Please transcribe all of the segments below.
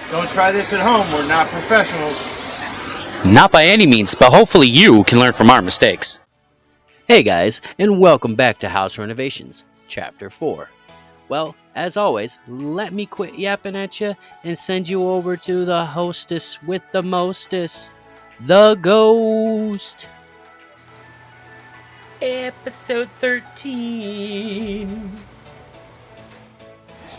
Don't try this at home. We're not professionals. Not by any means, but hopefully you can learn from our mistakes. Hey guys, and welcome back to House Renovations Chapter 4. Well, as always, let me quit yapping at you and send you over to the hostess with the mostest, the ghost. Episode 13.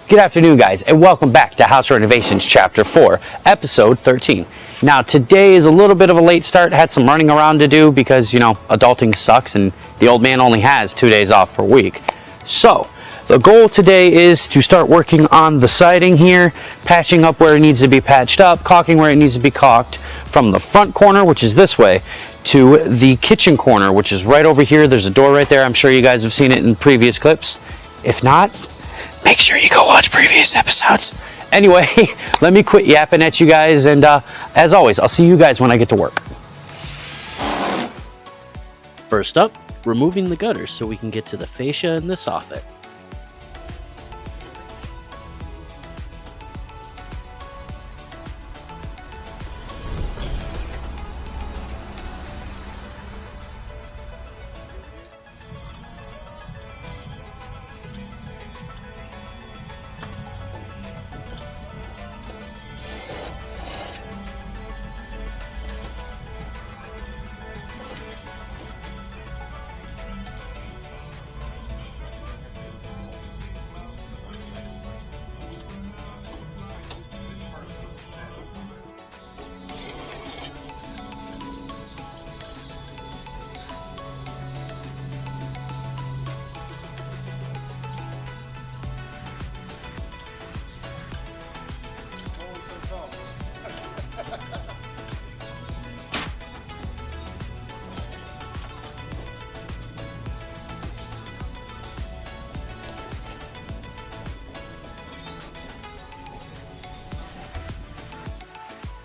Good afternoon, guys, and welcome back to House Renovations Chapter 4, Episode 13. Now, today is a little bit of a late start. Had some running around to do because, adulting sucks and the old man only has 2 days off per week. So, the goal today is to start working on the siding here, patching up where it needs to be patched up, caulking where it needs to be caulked, from the front corner, which is this way, to the kitchen corner, which is right over here. There's a door right there. I'm sure you guys have seen it in previous clips. If not, make sure you go watch previous episodes. Anyway, let me quit yapping at you guys, and as always, I'll see you guys when I get to work. First up, removing the gutters so we can get to the fascia and the soffit.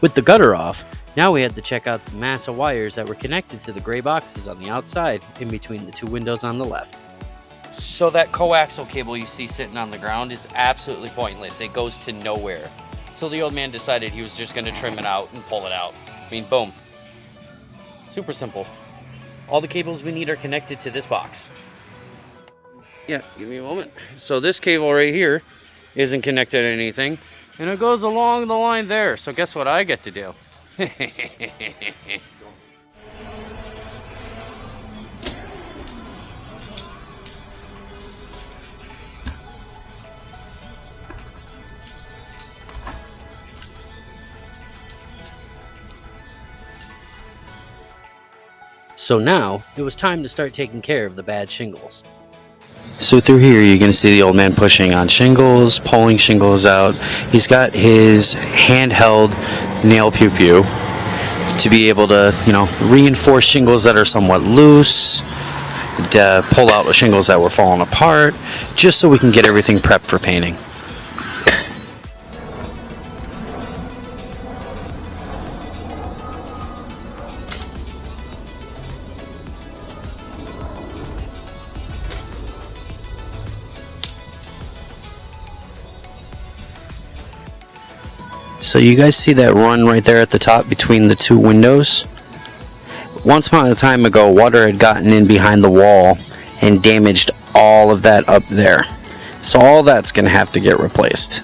With the gutter off, now we had to check out the mass of wires that were connected to the gray boxes on the outside in between the two windows on the left. So that coaxial cable you see sitting on the ground is absolutely pointless. It goes to nowhere. So the old man decided he was just going to trim it out and pull it out. I mean, boom. Super simple. All the cables we need are connected to this box. Yeah, give me a moment. So this cable right here isn't connected to anything. And it goes along the line there. So guess what I get to do? So now, it was time to start taking care of the bad shingles. So through here, you're going to see the old man pushing on shingles, pulling shingles out. He's got his handheld nail pew-pew to be able to, reinforce shingles that are somewhat loose, to pull out the shingles that were falling apart, just so we can get everything prepped for painting. So you guys see that run right there at the top between the two windows? Once upon a time ago, water had gotten in behind the wall and damaged all of that up there. So all that's going to have to get replaced.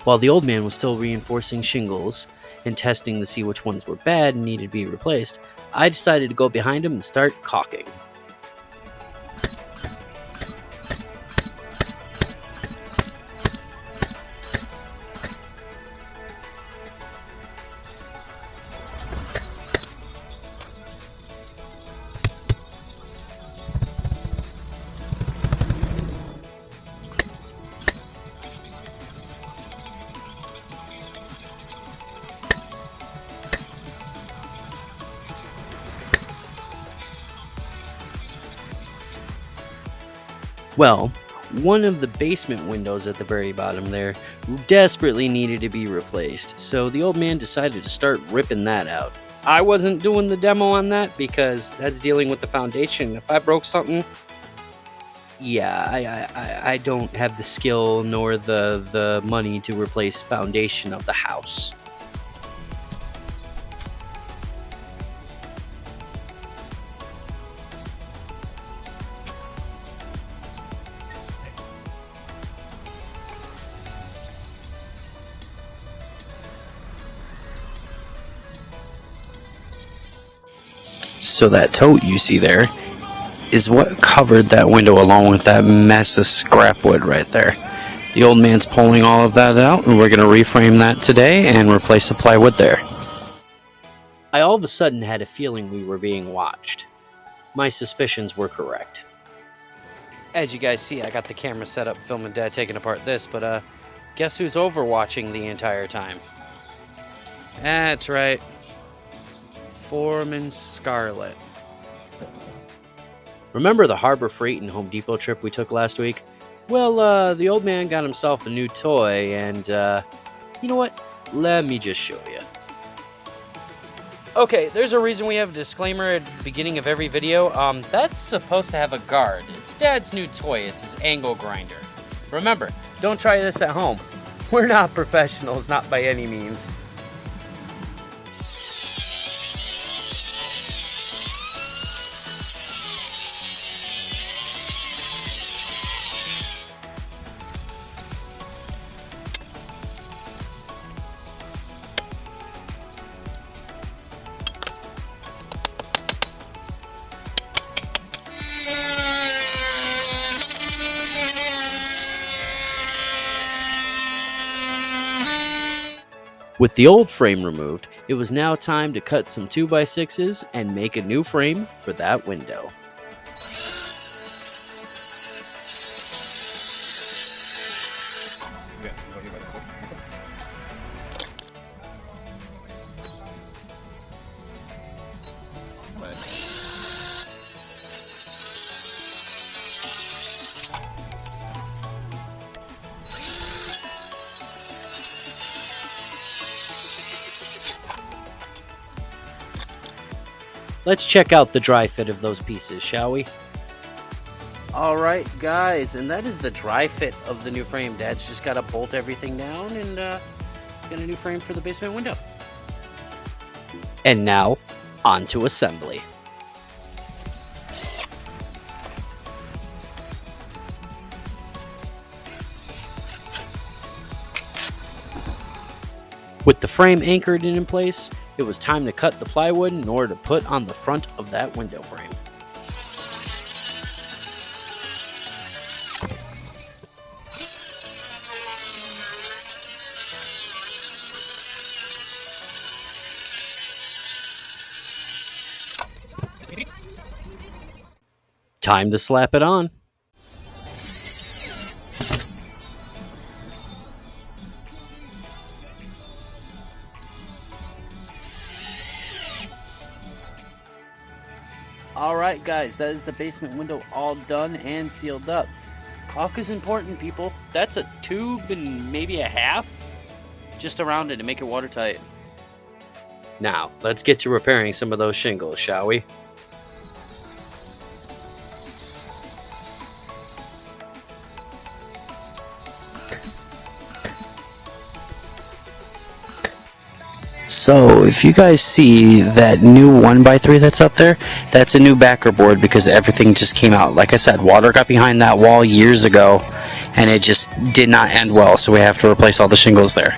While the old man was still reinforcing shingles and testing to see which ones were bad and needed to be replaced, I decided to go behind him and start caulking. Well, one of the basement windows at the very bottom there desperately needed to be replaced, so the old man decided to start ripping that out. I wasn't doing the demo on that because that's dealing with the foundation. If I broke something, Yeah, I don't have the skill nor the money to replace foundation of the house. So that tote you see there is what covered that window along with that mess of scrap wood right there. The old man's pulling all of that out, and we're going to reframe that today and replace the plywood there. I all of a sudden had a feeling we were being watched. My suspicions were correct. As you guys see, I got the camera set up filming Dad taking apart this, but guess who's overwatching the entire time? That's right. Foreman Scarlet. Remember the Harbor Freight and Home Depot trip we took last week? Well, the old man got himself a new toy, and you know what? Let me just show you. Okay, there's a reason we have a disclaimer at the beginning of every video. That's supposed to have a guard. It's Dad's new toy. It's his angle grinder. Remember, don't try this at home. We're not professionals, not by any means. With the old frame removed, it was now time to cut some 2x6s and make a new frame for that window. Let's check out the dry fit of those pieces, shall we? Alright guys, and that is the dry fit of the new frame. Dad's just got to bolt everything down and get a new frame for the basement window. And now, on to assembly. With the frame anchored in place, it was time to cut the plywood in order to put on the front of that window frame. Time to slap it on. Alright guys, that is the basement window all done and sealed up. Caulk is important, people. That's a tube and maybe a half just around it to make it watertight. Now, let's get to repairing some of those shingles, shall we? So, if you guys see that new 1x3 that's up there, that's a new backer board because everything just came out. Like I said, water got behind that wall years ago, and it just did not end well, so we have to replace all the shingles there.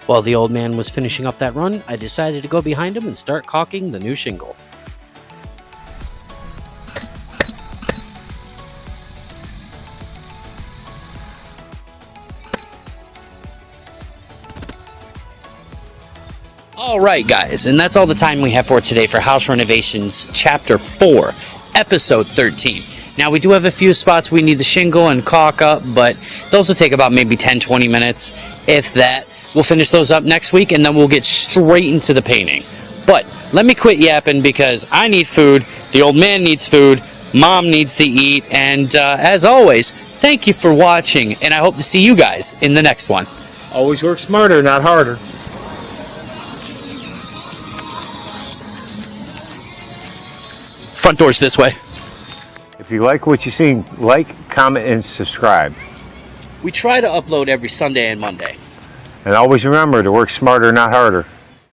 While the old man was finishing up that run, I decided to go behind him and start caulking the new shingle. Alright guys, and that's all the time we have for today for House Renovations Chapter 4, Episode 13. Now we do have a few spots we need to shingle and caulk up, but those will take about maybe 10-20 minutes, if that. We'll finish those up next week, and then we'll get straight into the painting. But let me quit yapping because I need food, the old man needs food, Mom needs to eat, and as always, thank you for watching, and I hope to see you guys in the next one. Always work smarter, not harder. Front door's this way. If you like what you see, like, comment, and subscribe. We try to upload every Sunday and Monday. And always remember to work smarter, not harder.